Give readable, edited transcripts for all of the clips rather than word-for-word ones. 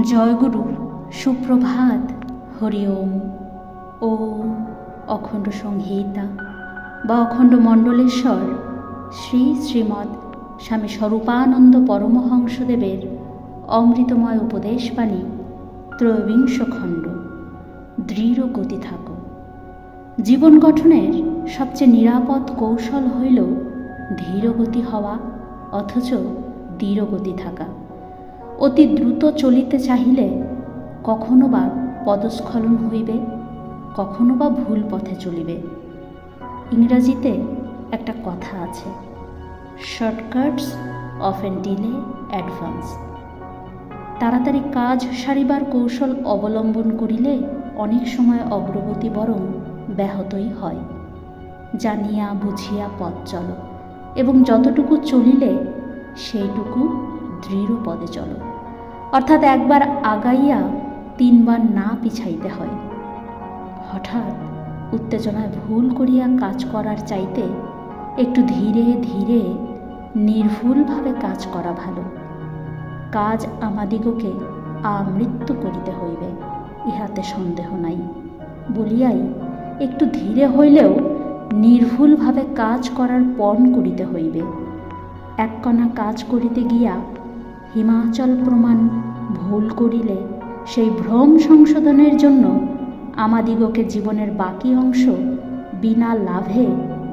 জয়গুরু, সুপ্রভাত, হরি ওম। ওম অখণ্ড সংহিতা বা অখণ্ড মণ্ডলেশ্বর শ্রী শ্রীমৎ স্বামী স্বরূপানন্দ পরমহংসদেবের অমৃতময় উপদেশবাণী, ত্রয়োবিংশ খণ্ড। দৃঢ় গতি থাকো। জীবন গঠনের সবচেয়ে নিরাপদ কৌশল হইল ধীরগতি হওয়া অথচ দৃঢ়গতি থাকা। অতি দ্রুত চলিতে চাহিলে কখনো বা পদস্খলন হইবে, কখনো বা ভুল পথে চলিবে। ইংরাজিতে একটা কথা আছে, শর্টকাটস অফেন ডিলে অ্যাডভান্স। তাড়াতাড়ি কাজ সারিবার কৌশল অবলম্বন করিলে অনেক সময় অগ্রগতি বরং ব্যাহতই হয়। জানিয়া বুঝিয়া পথ চলো এবং যতটুকু চলিলে সেইটুকু দৃঢ় পদে চলো, অর্থাৎ একবার আগাইয়া তিনবার না পিছাইতে হয়। হঠাৎ উত্তেজনায় ভুল করিয়া কাজ করার চাইতে একটু ধীরে ধীরে নির্ভুলভাবে কাজ করা ভালো। কাজ আমাদিগকে আমৃত্যু করিতে হইবে, ইহাতে সন্দেহ নাই বলিয়াই একটু ধীরে হইলেও নির্ভুলভাবে কাজ করার পণ করিতে হইবে। এককণা কাজ করিতে গিয়া হিমাচল প্রমাণ ভুল করিলে সেই ভ্রম সংশোধনের জন্য আমাদিগকে জীবনের বাকি অংশ বিনা লাভে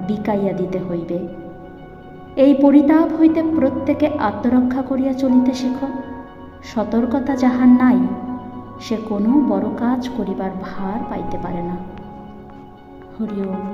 বিকাইয়া দিতে হইবে। এই পরিতাপ হইতে প্রত্যেকে আত্মরক্ষা করিয়া চলিতে শেখো। সতর্কতা যাহার নাই সে কোনো বড় কাজ করিবার ভার পাইতে পারে না। হরি ওম।